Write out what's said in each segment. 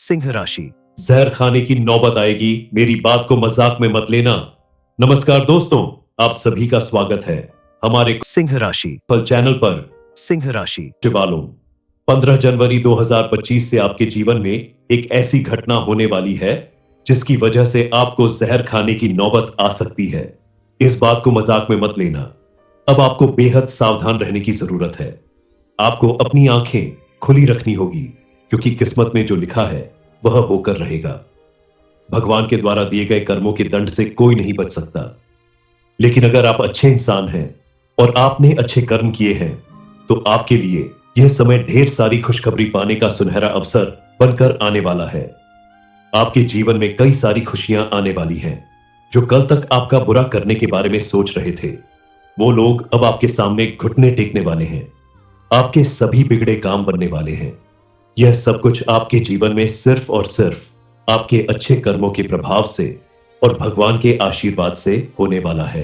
सिंह राशि। जहर खाने की नौबत आएगी, मेरी बात को मजाक में मत लेना। नमस्कार दोस्तों, आप सभी का स्वागत है हमारे सिंह राशि। फल चैनल पर। सिंह राशि वालों, 15 जनवरी 2025 से आपके जीवन में एक ऐसी घटना होने वाली है जिसकी वजह से आपको जहर खाने की नौबत आ सकती है। इस बात को मजाक में मत लेना। अब आपको बेहद सावधान रहने की जरूरत है। आपको अपनी आंखें खुली रखनी होगी, क्योंकि किस्मत में जो लिखा है वह होकर रहेगा। भगवान के द्वारा दिए गए कर्मों के दंड से कोई नहीं बच सकता। लेकिन अगर आप अच्छे इंसान हैं और आपने अच्छे कर्म किए हैं, तो आपके लिए यह समय ढेर सारी खुशखबरी पाने का सुनहरा अवसर बनकर आने वाला है। आपके जीवन में कई सारी खुशियां आने वाली हैं। जो कल तक आपका बुरा करने के बारे में सोच रहे थे, वो लोग अब आपके सामने घुटने टेकने वाले हैं। आपके सभी बिगड़े काम बनने वाले हैं। यह सब कुछ आपके जीवन में सिर्फ और सिर्फ आपके अच्छे कर्मों के प्रभाव से और भगवान के आशीर्वाद से होने वाला है।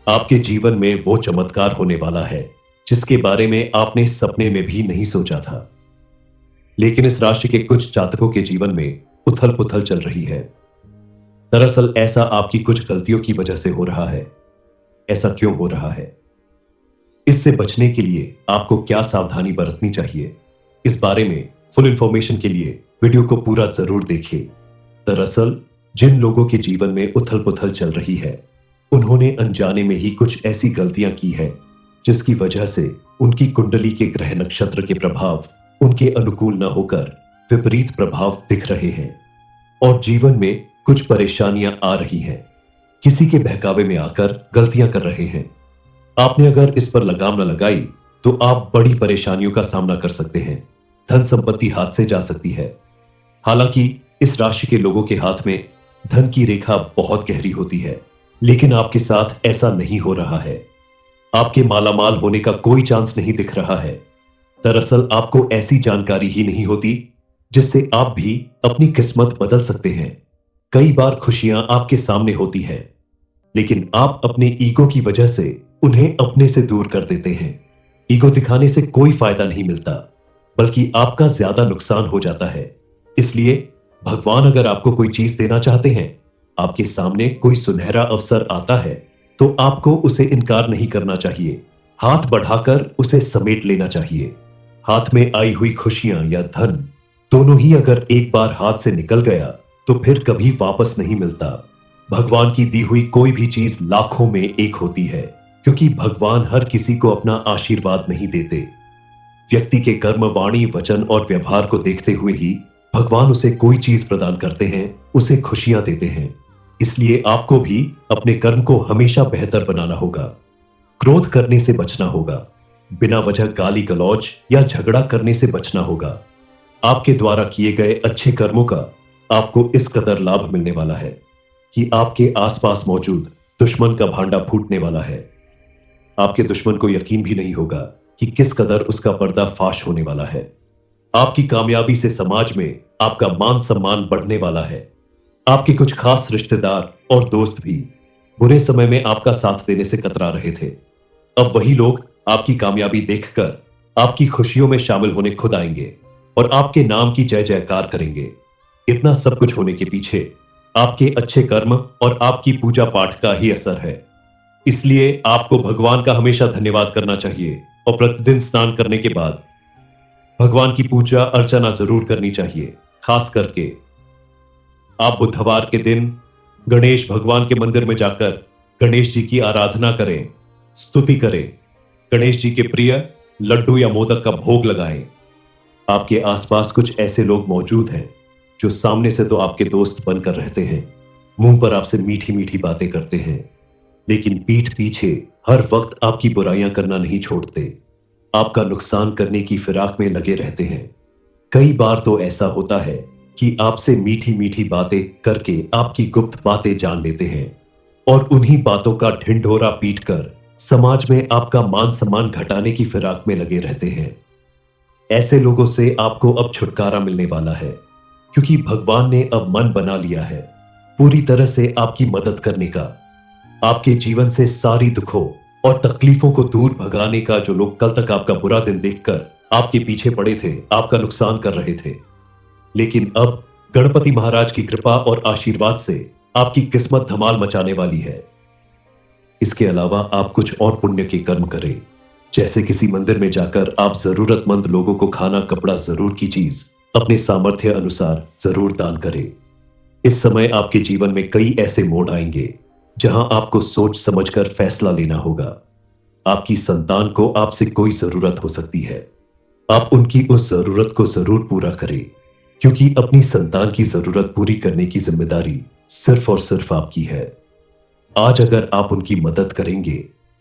आपके जीवन में वो चमत्कार होने वाला है जिसके बारे में आपने सपने में भी नहीं सोचा था। लेकिन इस राशि के कुछ जातकों के जीवन में उथल पुथल चल रही है। दरअसल ऐसा आपकी कुछ गलतियों की वजह से हो रहा है। ऐसा क्यों हो रहा है? इससे बचने के लिए आपको क्या सावधानी बरतनी चाहिए, इस बारे में फुल इंफॉर्मेशन के लिए वीडियो को पूरा जरूर देखिए। दरअसल जिन लोगों के जीवन में उथल पुथल चल रही है, उन्होंने अनजाने में ही कुछ ऐसी गलतियां की है जिसकी वजह से उनकी कुंडली के ग्रह नक्षत्र के प्रभाव उनके अनुकूल न होकर विपरीत प्रभाव दिख रहे हैं और जीवन में कुछ परेशानियां आ रही हैं। किसी के बहकावे में आकर गलतियां कर रहे हैं। आपने अगर इस पर लगाम न लगाई तो आप बड़ी परेशानियों का सामना कर सकते हैं। धन संपत्ति हाथ से जा सकती है। हालांकि इस राशि के लोगों के हाथ में धन की रेखा बहुत गहरी होती है, लेकिन आपके साथ ऐसा नहीं हो रहा है। आपके मालामाल होने का कोई चांस नहीं दिख रहा है। दरअसल आपको ऐसी जानकारी ही नहीं होती जिससे आप भी अपनी किस्मत बदल सकते हैं। कई बार खुशियां आपके सामने होती हैं, लेकिन आप अपने ईगो की वजह से उन्हें अपने से दूर कर देते हैं। ईगो दिखाने से कोई फायदा नहीं मिलता, बल्कि आपका ज्यादा नुकसान हो जाता है। इसलिए भगवान अगर आपको कोई चीज देना चाहते हैं, आपके सामने कोई सुनहरा अवसर आता है, तो आपको उसे इनकार नहीं करना चाहिए। हाथ बढ़ाकर उसे समेट लेना चाहिए। हाथ में आई हुई खुशियां या धन दोनों ही अगर एक बार हाथ से निकल गया तो फिर कभी वापस नहीं मिलता। भगवान की दी हुई कोई भी चीज लाखों में एक होती है, क्योंकि भगवान हर किसी को अपना आशीर्वाद नहीं देते। व्यक्ति के कर्म, वाणी, वचन और व्यवहार को देखते हुए ही भगवान उसे कोई चीज प्रदान करते हैं, उसे खुशियां देते हैं। इसलिए आपको भी अपने कर्म को हमेशा बेहतर बनाना होगा। क्रोध करने से बचना होगा। बिना वजह गाली गलौज या झगड़ा करने से बचना होगा। आपके द्वारा किए गए अच्छे कर्मों का आपको इस कदर लाभ मिलने वाला है कि आपके आसपास मौजूद दुश्मन का भांडा फूटने वाला है। आपके दुश्मन को यकीन भी नहीं होगा कि किस कदर उसका पर्दाफाश होने वाला है। आपकी कामयाबी से समाज में आपका मान सम्मान बढ़ने वाला है। आपके कुछ खास रिश्तेदार और दोस्त भी बुरे समय में आपका साथ देने से कतरा रहे थे। अब वही लोग आपकी कामयाबी देखकर आपकी खुशियों में शामिल होने खुद आएंगे और आपके नाम की जय जयकार करेंगे। इतना सब कुछ होने के पीछे आपके अच्छे कर्म और आपकी पूजा पाठ का ही असर है। इसलिए आपको भगवान का हमेशा धन्यवाद करना चाहिए और प्रतिदिन स्नान करने के बाद भगवान की पूजा अर्चना जरूर करनी चाहिए। खास करके आप बुधवार के दिन गणेश भगवान के मंदिर में जाकर गणेश जी की आराधना करें, स्तुति करें। गणेश जी के प्रिय लड्डू या मोदक का भोग लगाएं। आपके आसपास कुछ ऐसे लोग मौजूद हैं जो सामने से तो आपके दोस्त बनकर रहते हैं, मुंह पर आपसे मीठी मीठी बातें करते हैं, लेकिन पीठ पीछे हर वक्त आपकी बुराइयां करना नहीं छोड़ते। आपका नुकसान करने की फिराक में लगे रहते हैं। कई बार तो ऐसा होता है कि आपसे मीठी मीठी बातें करके आपकी गुप्त बातें जान लेते हैं और उन्हीं बातों का ढिंढोरा पीटकर समाज में आपका मान सम्मान घटाने की फिराक में लगे रहते हैं। ऐसे लोगों से आपको अब छुटकारा मिलने वाला है, क्योंकि भगवान ने अब मन बना लिया है पूरी तरह से आपकी मदद करने का। आपके जीवन से सारी दुखों और तकलीफों को दूर भगाने का। जो लोग कल तक आपका बुरा दिन देखकर आपके पीछे पड़े थे, आपका नुकसान कर रहे थे, लेकिन अब गणपति महाराज की कृपा और आशीर्वाद से आपकी किस्मत धमाल मचाने वाली है। इसके अलावा आप कुछ और पुण्य के कर्म करें, जैसे किसी मंदिर में जाकर आप जरूरतमंद लोगों को खाना, कपड़ा, जरूर की चीज अपने सामर्थ्य अनुसार जरूर दान करें। इस समय आपके जीवन में कई ऐसे मोड़ आएंगे जहां आपको सोच समझकर फैसला लेना होगा। आपकी संतान को आपसे कोई जरूरत हो सकती है। आप उनकी उस जरूरत को जरूर पूरा करें, क्योंकि अपनी संतान की जरूरत पूरी करने की जिम्मेदारी सिर्फ और सिर्फ आपकी है। आज अगर आप उनकी मदद करेंगे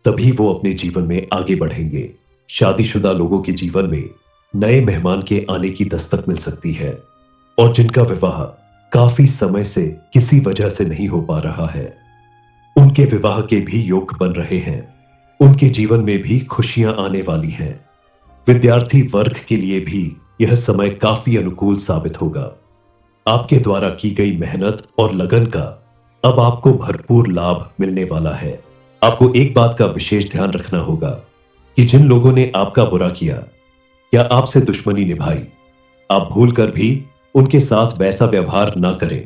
तभी वो अपने जीवन में आगे बढ़ेंगे। शादीशुदा लोगों के जीवन में नए मेहमान के आने की दस्तक मिल सकती है, और जिनका विवाह काफी समय से किसी वजह से नहीं हो पा रहा है, उनके विवाह के भी योग बन रहे हैं। उनके जीवन में भी खुशियां आने वाली हैं। विद्यार्थी वर्ग के लिए भी यह समय काफी अनुकूल साबित होगा। आपके द्वारा की गई मेहनत और लगन का अब आपको भरपूर लाभ मिलने वाला है। आपको एक बात का विशेष ध्यान रखना होगा कि जिन लोगों ने आपका बुरा किया या आपसे दुश्मनी निभाई, आप भूलकर भी उनके साथ वैसा व्यवहार ना करें,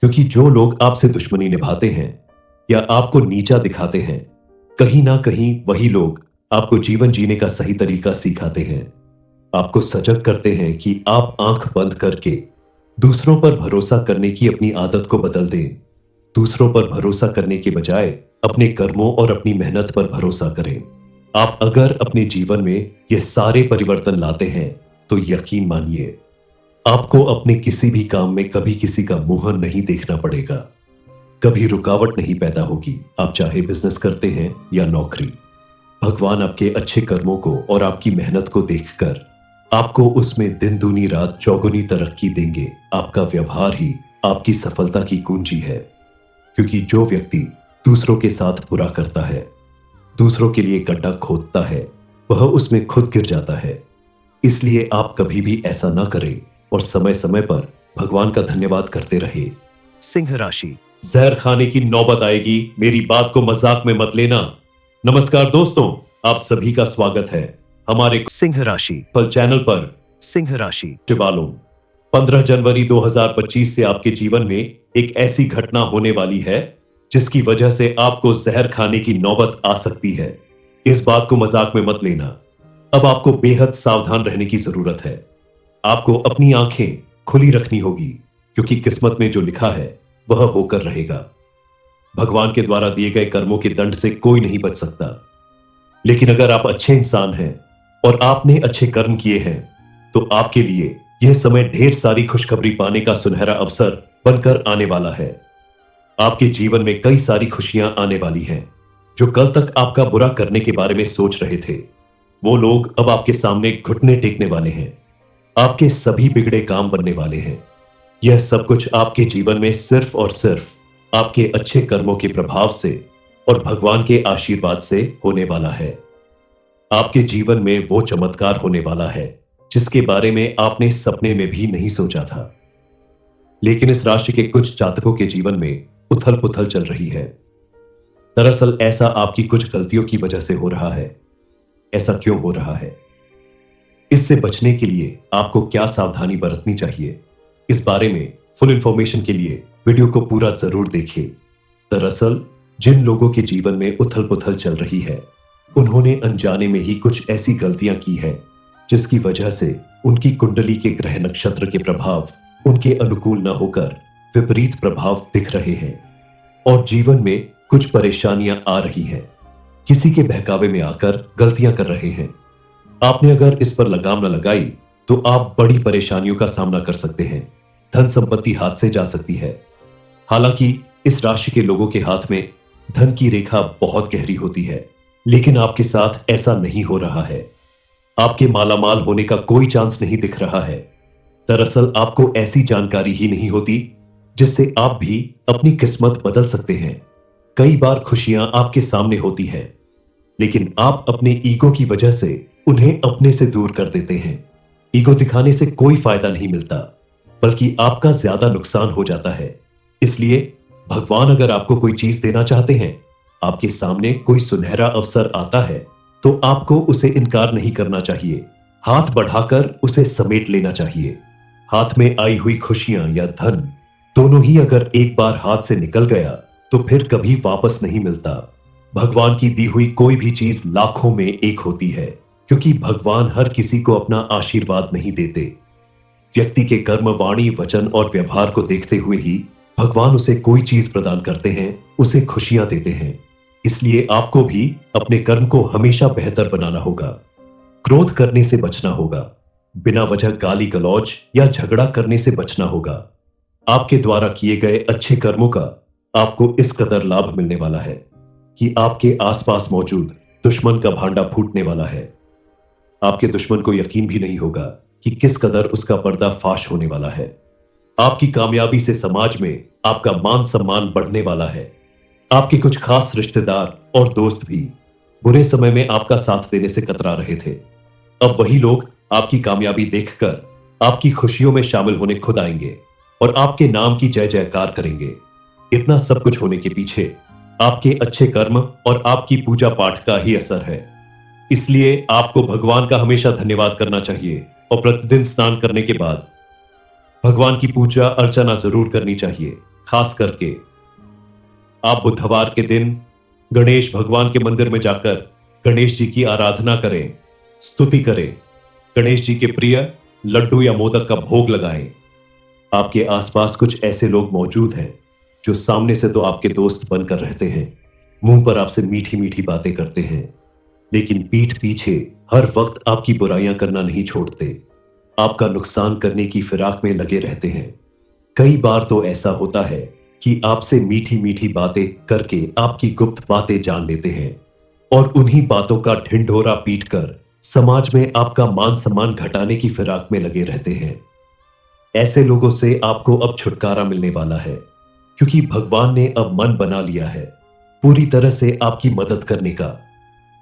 क्योंकि जो लोग आपसे दुश्मनी निभाते हैं या आपको नीचा दिखाते हैं, कहीं ना कहीं वही लोग आपको जीवन जीने का सही तरीका सिखाते हैं। आपको सजग करते हैं कि आप आंख बंद करके दूसरों पर भरोसा करने की अपनी आदत को बदल दें। दूसरों पर भरोसा करने के बजाय अपने कर्मों और अपनी मेहनत पर भरोसा करें। आप अगर अपने जीवन में ये सारे परिवर्तन लाते हैं तो यकीन मानिए, आपको अपने किसी भी काम में कभी किसी का मुंह नहीं देखना पड़ेगा। कभी रुकावट नहीं पैदा होगी, आप चाहे बिजनेस करते हैं या नौकरी। भगवान आपके अच्छे कर्मों को और आपकी मेहनत को देखकर आपको उसमें दिन दूनी रात चौगुनी तरक्की देंगे। आपका व्यवहार ही आपकी सफलता की कुंजी है, क्योंकि जो व्यक्ति दूसरों के साथ बुरा करता है, दूसरों के लिए गड्ढा खोदता है, वह उसमें खुद गिर जाता है। इसलिए आप कभी भी ऐसा ना करें और समय समय पर भगवान का धन्यवाद करते रहे। सिंह राशि। जहर खाने की नौबत आएगी, मेरी बात को मजाक में मत लेना। नमस्कार दोस्तों, आप सभी का स्वागत है हमारे सिंह राशि फल चैनल पर। सिंह राशि वालों, 15 जनवरी 2025 से आपके जीवन में एक ऐसी घटना होने वाली है जिसकी वजह से आपको जहर खाने की नौबत आ सकती है। इस बात को मजाक में मत लेना। अब आपको बेहद सावधान रहने की जरूरत है। आपको अपनी आंखें खुली रखनी होगी, क्योंकि किस्मत में जो लिखा है वह होकर रहेगा। भगवान के द्वारा दिए गए कर्मों के दंड से कोई नहीं बच सकता। लेकिन अगर आप अच्छे इंसान हैं और आपने अच्छे कर्म किए हैं, तो आपके लिए यह समय ढेर सारी खुशखबरी पाने का सुनहरा अवसर बनकर आने वाला है। आपके जीवन में कई सारी खुशियां आने वाली हैं। जो कल तक आपका बुरा करने के बारे में सोच रहे थे, वो लोग अब आपके सामने घुटने टेकने वाले हैं। आपके सभी बिगड़े काम बनने वाले हैं। यह सब कुछ आपके जीवन में सिर्फ और सिर्फ आपके अच्छे कर्मों के प्रभाव से और भगवान के आशीर्वाद से होने वाला है। आपके जीवन में वो चमत्कार होने वाला है जिसके बारे में आपने सपने में भी नहीं सोचा था। लेकिन इस राशि के कुछ जातकों के जीवन में उथल पुथल चल रही है। दरअसल ऐसा आपकी कुछ गलतियों की वजह से हो रहा है। ऐसा क्यों हो रहा है? इससे बचने के लिए आपको क्या सावधानी बरतनी चाहिए, इस बारे में फुल इंफॉर्मेशन के लिए वीडियो को पूरा जरूर देखिए। दरअसल जिन लोगों के जीवन में उथल पुथल चल रही है, उन्होंने अनजाने में ही कुछ ऐसी गलतियां की है जिसकी वजह से उनकी कुंडली के ग्रह नक्षत्र के प्रभाव उनके अनुकूल न होकर विपरीत प्रभाव दिख रहे हैं और जीवन में कुछ परेशानियां आ रही हैं। किसी के बहकावे में आकर गलतियां कर रहे हैं। आपने अगर इस पर लगाम न लगाई तो आप बड़ी परेशानियों का सामना कर सकते हैं। धन संपत्ति हाथ से जा सकती है। हालांकि इस राशि के लोगों के हाथ में धन की रेखा बहुत गहरी होती है, लेकिन आपके साथ ऐसा नहीं हो रहा है। आपके मालामाल होने का कोई चांस नहीं दिख रहा है। दरअसल आपको ऐसी जानकारी ही नहीं होती जिससे आप भी अपनी किस्मत बदल सकते हैं। कई बार खुशियां आपके सामने होती हैं, लेकिन आप अपने ईगो की वजह से उन्हें अपने से दूर कर देते हैं। ईगो दिखाने से कोई फायदा नहीं मिलता, बल्कि आपका ज्यादा नुकसान हो जाता है। इसलिए भगवान अगर आपको कोई चीज देना चाहते हैं, आपके सामने कोई सुनहरा अवसर आता है, तो आपको उसे इनकार नहीं करना चाहिए। हाथ बढ़ाकर उसे समेट लेना चाहिए। हाथ में आई हुई खुशियां या धन दोनों ही अगर एक बार हाथ से निकल गया तो फिर कभी वापस नहीं मिलता। भगवान की दी हुई कोई भी चीज लाखों में एक होती है, क्योंकि भगवान हर किसी को अपना आशीर्वाद नहीं देते। व्यक्ति के कर्म, वाणी, वचन और व्यवहार को देखते हुए ही भगवान उसे कोई चीज प्रदान करते हैं, उसे खुशियां देते हैं। इसलिए आपको भी अपने कर्म को हमेशा बेहतर बनाना होगा। क्रोध करने से बचना होगा। बिना वजह गाली गलौज या झगड़ा करने से बचना होगा। आपके द्वारा किए गए अच्छे कर्मों का आपको इस कदर लाभ मिलने वाला है कि आपके आसपास मौजूद दुश्मन का भांडा फूटने वाला है। आपके दुश्मन को यकीन भी नहीं होगा कि किस कदर उसका पर्दाफाश होने वाला है। आपकी कामयाबी से समाज में आपका मान सम्मान बढ़ने वाला है। आपके कुछ खास रिश्तेदार और दोस्त भी बुरे समय में आपका साथ देने से कतरा रहे थे। अब वही लोग आपकी कामयाबी देखकर आपकी खुशियों में शामिल होने खुद आएंगे और आपके नाम की जय जयकार करेंगे। इतना सब कुछ होने के पीछे आपके अच्छे कर्म और आपकी पूजा पाठ का ही असर है। इसलिए आपको भगवान का हमेशा धन्यवाद करना चाहिए और प्रतिदिन स्नान करने के बाद भगवान की पूजा अर्चना जरूर करनी चाहिए। खास करके आप बुधवार के दिन गणेश भगवान के मंदिर में जाकर गणेश जी की आराधना करें, स्तुति करें, गणेश जी के प्रिय लड्डू या मोदक का भोग लगाएं। आपके आसपास कुछ ऐसे लोग मौजूद हैं जो सामने से तो आपके दोस्त बनकर रहते हैं, मुंह पर आपसे मीठी मीठी बातें करते हैं, लेकिन पीठ पीछे हर वक्त आपकी बुराइयां करना नहीं छोड़ते। आपका नुकसान करने की फिराक में लगे रहते हैं। कई बार तो ऐसा होता है कि आपसे मीठी मीठी बातें करके आपकी गुप्त बातें जान लेते हैं और उन्हीं बातों का ढिंढोरा पीटकर समाज में आपका मान सम्मान घटाने की फिराक में लगे रहते हैं। ऐसे लोगों से आपको अब छुटकारा मिलने वाला है, क्योंकि भगवान ने अब मन बना लिया है पूरी तरह से आपकी मदद करने का।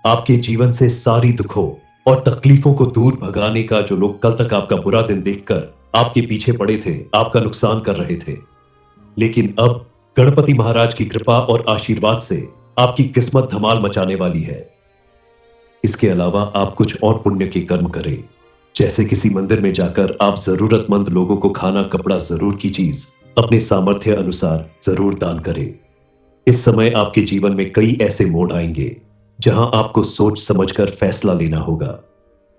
आपके जीवन से सारी दुखों और तकलीफों को दूर भगाने का। जो लोग कल तक आपका बुरा दिन देखकर आपके पीछे पड़े थे, आपका नुकसान कर रहे थे, लेकिन अब गणपति महाराज की कृपा और आशीर्वाद से आपकी किस्मत धमाल मचाने वाली है। इसके अलावा आप कुछ और पुण्य के कर्म करें, जैसे किसी मंदिर में जाकर आप जरूरतमंद लोगों को खाना, कपड़ा, जरूर की चीज अपने सामर्थ्य अनुसार जरूर दान करें। इस समय आपके जीवन में कई ऐसे मोड़ आएंगे जहां आपको सोच समझकर फैसला लेना होगा।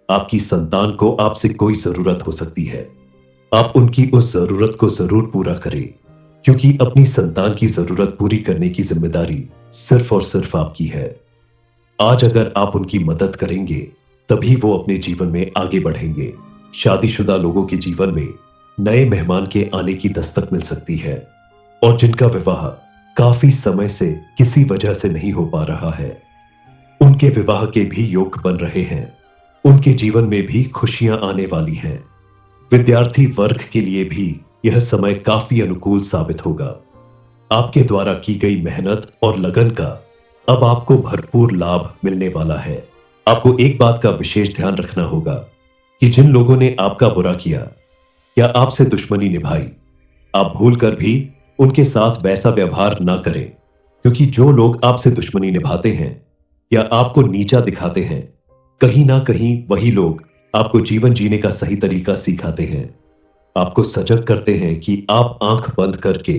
आपकी संतान को आपसे कोई जरूरत हो सकती है। आप उनकी उस जरूरत को जरूर पूरा करें, क्योंकि अपनी संतान की जरूरत पूरी करने की जिम्मेदारी सिर्फ और सिर्फ आपकी है। आज अगर आप उनकी मदद करेंगे तभी वो अपने जीवन में आगे बढ़ेंगे। शादीशुदा लोगों के जीवन में नए मेहमान के आने की दस्तक मिल सकती है और जिनका विवाह काफी समय से किसी वजह से नहीं हो पा रहा है, उनके विवाह के भी योग बन रहे हैं। उनके जीवन में भी खुशियां आने वाली हैं। विद्यार्थी वर्ग के लिए भी यह समय काफी अनुकूल साबित होगा। आपके द्वारा की गई मेहनत और लगन का अब आपको भरपूर लाभ मिलने वाला है। आपको एक बात का विशेष ध्यान रखना होगा कि जिन लोगों ने आपका बुरा किया या आपसे दुश्मनी निभाई, आप भूलकर भी उनके साथ वैसा व्यवहार ना करें, क्योंकि जो लोग आपसे दुश्मनी निभाते हैं या आपको नीचा दिखाते हैं, कहीं ना कहीं वही लोग आपको जीवन जीने का सही तरीका सिखाते हैं। आपको सजग करते हैं कि आप आंख बंद करके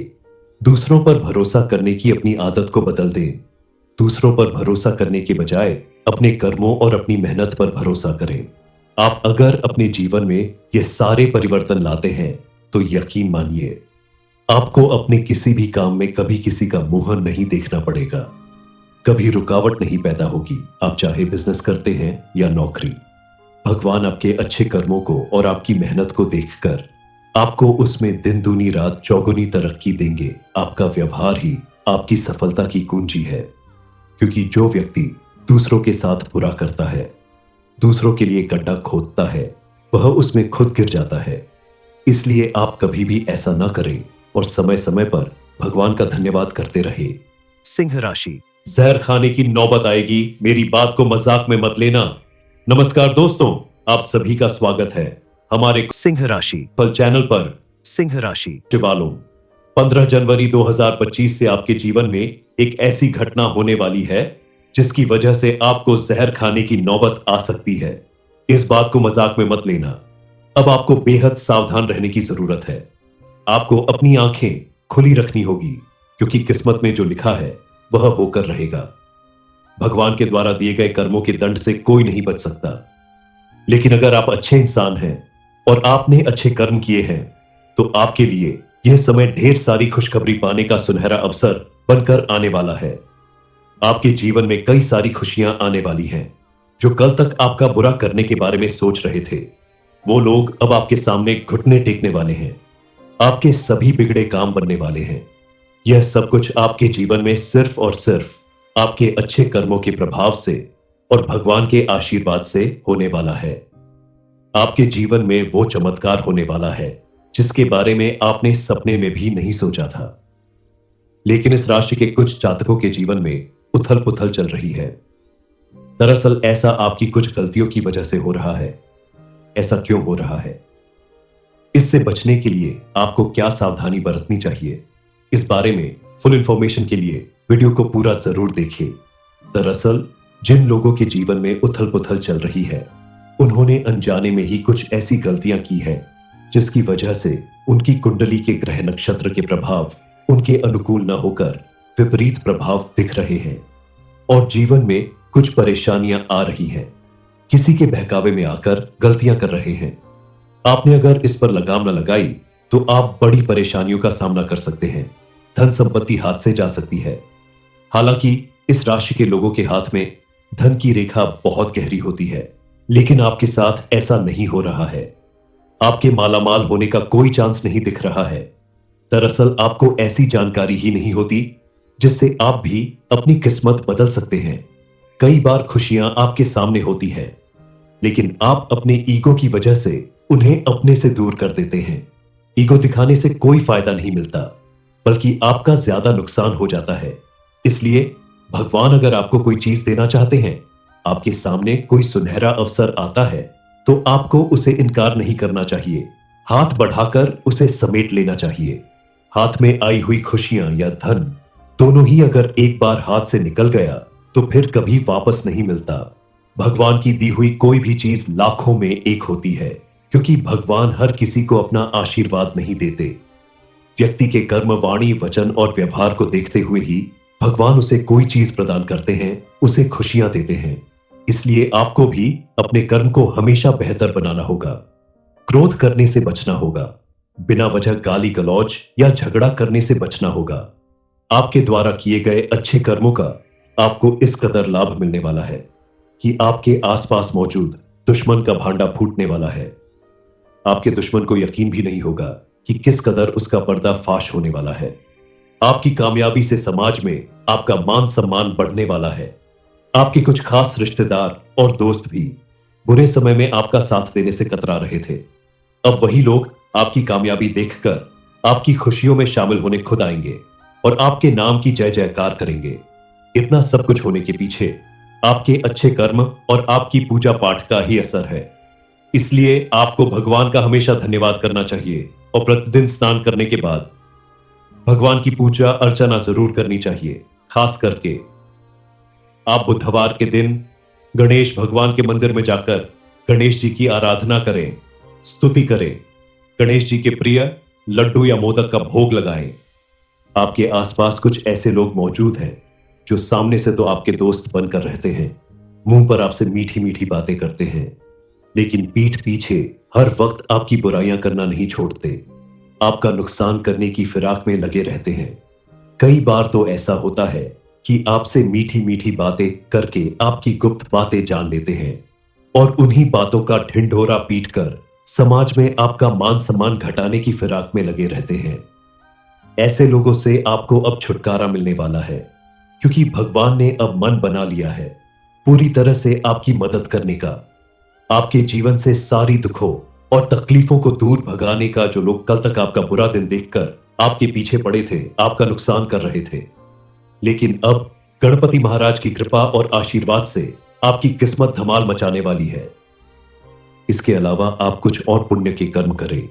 दूसरों पर भरोसा करने की अपनी आदत को बदल दें। दूसरों पर भरोसा करने के बजाय अपने कर्मों और अपनी मेहनत पर भरोसा करें। आप अगर अपने जीवन में ये सारे परिवर्तन लाते हैं तो यकीन मानिए, आपको अपने किसी भी काम में कभी किसी का मुंह नहीं देखना पड़ेगा। कभी रुकावट नहीं पैदा होगी, आप चाहे बिजनेस करते हैं या नौकरी। भगवान आपके अच्छे कर्मों को और आपकी मेहनत को देखकर आपको उसमें दिन दूनी रात चौगुनी तरक्की देंगे। आपका व्यवहार ही आपकी सफलता की कुंजी है, क्योंकि जो व्यक्ति दूसरों के साथ बुरा करता है, दूसरों के लिए गड्ढा खोदता है, वह उसमें खुद गिर जाता है। इसलिए आप कभी भी ऐसा ना करें और समय समय पर भगवान का धन्यवाद करते रहे। सिंह राशि। जहर खाने की नौबत आएगी, मेरी बात को मजाक में मत लेना। नमस्कार दोस्तों, आप सभी का स्वागत है हमारे सिंह राशि फल चैनल पर। सिंह राशि वालों, 15 जनवरी 2025 से आपके जीवन में एक ऐसी घटना होने वाली है जिसकी वजह से आपको जहर खाने की नौबत आ सकती है। इस बात को मजाक में मत लेना। अब आपको बेहद सावधान रहने की जरूरत है। आपको अपनी आंखें खुली रखनी होगी, क्योंकि किस्मत में जो लिखा है वह होकर रहेगा। भगवान के द्वारा दिए गए कर्मों के दंड से कोई नहीं बच सकता। लेकिन अगर आप अच्छे इंसान हैं और आपने अच्छे कर्म किए हैं, तो आपके लिए यह समय ढेर सारी खुशखबरी पाने का सुनहरा अवसर बनकर आने वाला है। आपके जीवन में कई सारी खुशियां आने वाली हैं। जो कल तक आपका बुरा करने के बारे में सोच रहे थे, वो लोग अब आपके सामने घुटने टेकने वाले हैं। आपके सभी बिगड़े काम बनने वाले हैं। यह सब कुछ आपके जीवन में सिर्फ और सिर्फ आपके अच्छे कर्मों के प्रभाव से और भगवान के आशीर्वाद से होने वाला है। आपके जीवन में वो चमत्कार होने वाला है जिसके बारे में आपने सपने में भी नहीं सोचा था। लेकिन इस राशि के कुछ जातकों के जीवन में उथल पुथल चल रही है। दरअसल ऐसा आपकी कुछ गलतियों की वजह से हो रहा है। ऐसा क्यों हो रहा है? इससे बचने के लिए आपको क्या सावधानी बरतनी चाहिए, इस बारे में फुल इंफॉर्मेशन के लिए वीडियो को पूरा जरूर देखिए। दरअसल जिन लोगों के जीवन में उथल पुथल चल रही है, उन्होंने अनजाने में ही कुछ ऐसी गलतियां की है जिसकी वजह से उनकी कुंडली के ग्रह नक्षत्र के प्रभाव उनके अनुकूल न होकर विपरीत प्रभाव दिख रहे हैं और जीवन में कुछ परेशानियां आ रही हैं। किसी के बहकावे में आकर गलतियां कर रहे हैं। आपने अगर इस पर लगाम न लगाई तो आप बड़ी परेशानियों का सामना कर सकते हैं। धन संपत्ति हाथ से जा सकती है। हालांकि इस राशि के लोगों के हाथ में धन की रेखा बहुत गहरी होती है, लेकिन आपके साथ ऐसा नहीं हो रहा है। आपके मालामाल होने का कोई चांस नहीं दिख रहा है। दरअसल आपको ऐसी जानकारी ही नहीं होती जिससे आप भी अपनी किस्मत बदल सकते हैं। कई बार खुशियां आपके सामने होती है, लेकिन आप अपने ईगो की वजह से उन्हें अपने से दूर कर देते हैं। ईगो दिखाने से कोई फायदा नहीं मिलता, बल्कि आपका ज्यादा नुकसान हो जाता है। इसलिए भगवान अगर आपको कोई चीज देना चाहते हैं, आपके सामने कोई सुनहरा अवसर आता है, तो आपको उसे इनकार नहीं करना चाहिए। हाथ बढ़ाकर उसे समेट लेना चाहिए। हाथ में आई हुई खुशियां या धन दोनों ही अगर एक बार हाथ से निकल गया तो फिर कभी वापस नहीं मिलता। भगवान की दी हुई कोई भी चीज लाखों में एक होती है, क्योंकि भगवान हर किसी को अपना आशीर्वाद नहीं देते। व्यक्ति के कर्म, वाणी, वचन और व्यवहार को देखते हुए ही भगवान उसे कोई चीज प्रदान करते हैं, उसे खुशियां देते हैं। इसलिए आपको भी अपने कर्म को हमेशा बेहतर बनाना होगा। क्रोध करने से बचना होगा। बिना वजह गाली गलौज या झगड़ा करने से बचना होगा। आपके द्वारा किए गए अच्छे कर्मों का आपको इस कदर लाभ मिलने वाला है कि आपके आसपास मौजूद दुश्मन का भांडा फूटने वाला है। आपके दुश्मन को यकीन भी नहीं होगा कि किस कदर उसका पर्दा फाश होने वाला है। आपकी कामयाबी से समाज में आपका मान सम्मान बढ़ने वाला है। आपके कुछ खास रिश्तेदार और दोस्त भी बुरे समय में आपका साथ देने से कतरा रहे थे। अब वही लोग आपकी कामयाबी देखकर आपकी खुशियों में शामिल होने खुद आएंगे और आपके नाम की जय जयकार करेंगे। इतना सब कुछ होने के पीछे आपके अच्छे कर्म और आपकी पूजा पाठ का ही असर है। इसलिए आपको भगवान का हमेशा धन्यवाद करना चाहिए और प्रतिदिन स्नान करने के बाद भगवान की पूजा अर्चना जरूर करनी चाहिए। खास करके आप बुधवार के दिन गणेश भगवान के मंदिर में जाकर गणेश जी की आराधना करें, स्तुति करें। गणेश जी के प्रिय लड्डू या मोदक का भोग लगाएं। आपके आसपास कुछ ऐसे लोग मौजूद हैं जो सामने से तो आपके दोस्त बनकर रहते हैं, मुंह पर आपसे मीठी मीठी बातें करते हैं, लेकिन पीठ पीछे हर वक्त आपकी बुराइयां करना नहीं छोड़ते। आपका नुकसान करने की फिराक में लगे रहते हैं। कई बार तो ऐसा होता है कि आपसे मीठी मीठी बातें करके आपकी गुप्त बातें जान लेते हैं और उन्हीं बातों का ढिंढोरा पीटकर समाज में आपका मान सम्मान घटाने की फिराक में लगे रहते हैं। ऐसे लोगों से आपको अब छुटकारा मिलने वाला है, क्योंकि भगवान ने अब मन बना लिया है पूरी तरह से आपकी मदद करने का। आपके जीवन से सारी दुखों और तकलीफों को दूर भगाने का। जो लोग कल तक आपका बुरा दिन देखकर आपके पीछे पड़े थे, आपका नुकसान कर रहे थे, लेकिन अब गणपति महाराज की कृपा और आशीर्वाद से आपकी किस्मत धमाल मचाने वाली है। इसके अलावा आप कुछ और पुण्य के कर्म करें,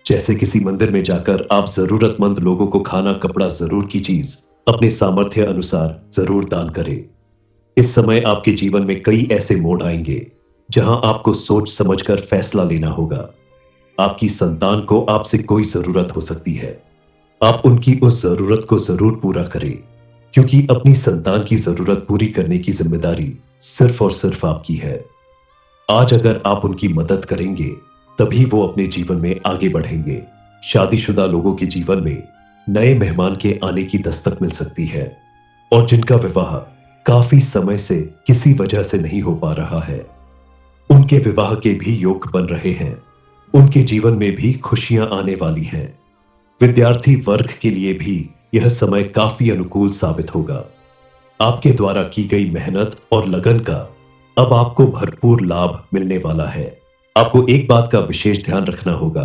जैसे किसी मंदिर में जाकर आप जरूरतमंद लोगों को खाना, कपड़ा, जरूर की चीज अपने सामर्थ्य अनुसार जरूर दान करें। इस समय आपके जीवन में कई ऐसे मोड़ आएंगे जहां आपको सोच समझकर फैसला लेना होगा। आपकी संतान को आपसे कोई जरूरत हो सकती है। आप उनकी उस जरूरत को जरूर पूरा करें, क्योंकि अपनी संतान की जरूरत पूरी करने की जिम्मेदारी सिर्फ और सिर्फ आपकी है। आज अगर आप उनकी मदद करेंगे, तभी वो अपने जीवन में आगे बढ़ेंगे। शादीशुदा लोगों के जीवन में नए मेहमान के आने की दस्तक मिल सकती है, और जिनका विवाह काफी समय से किसी वजह से नहीं हो पा रहा है, उनके विवाह के भी योग बन रहे हैं। उनके जीवन में भी खुशियां आने वाली हैं। विद्यार्थी वर्ग के लिए भी यह समय काफी अनुकूल साबित होगा। आपके द्वारा की गई मेहनत और लगन का अब आपको भरपूर लाभ मिलने वाला है। आपको एक बात का विशेष ध्यान रखना होगा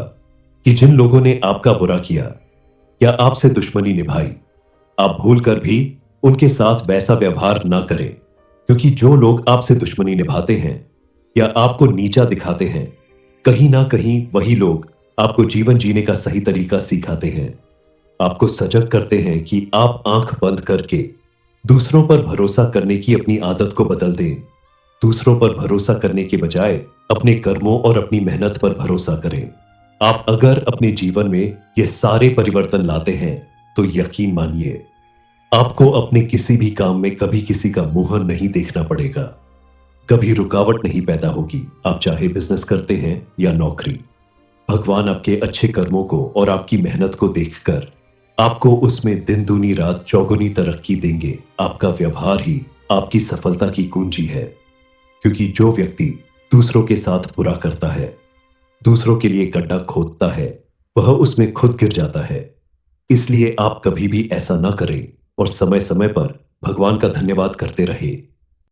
कि जिन लोगों ने आपका बुरा किया या आपसे दुश्मनी निभाई, आप भूलकर भी उनके साथ वैसा व्यवहार ना करें, क्योंकि जो लोग आपसे दुश्मनी निभाते हैं या आपको नीचा दिखाते हैं, कहीं ना कहीं वही लोग आपको जीवन जीने का सही तरीका सिखाते हैं। आपको सजग करते हैं कि आप आंख बंद करके दूसरों पर भरोसा करने की अपनी आदत को बदल दें। दूसरों पर भरोसा करने के बजाय अपने कर्मों और अपनी मेहनत पर भरोसा करें। आप अगर अपने जीवन में ये सारे परिवर्तन लाते हैं, तो यकीन मानिए, आपको अपने किसी भी काम में कभी किसी का मुंह नहीं देखना पड़ेगा। कभी रुकावट नहीं पैदा होगी, आप चाहे बिजनेस करते हैं या नौकरी। भगवान आपके अच्छे कर्मों को और आपकी मेहनत को देखकर आपको उसमें दिन दूनी रात चौगुनी तरक्की देंगे। आपका व्यवहार ही आपकी सफलता की कुंजी है, क्योंकि जो व्यक्ति दूसरों के साथ बुरा करता है, दूसरों के लिए गड्ढा खोदता है, वह उसमें खुद गिर जाता है। इसलिए आप कभी भी ऐसा ना करें और समय समय पर भगवान का धन्यवाद करते रहे।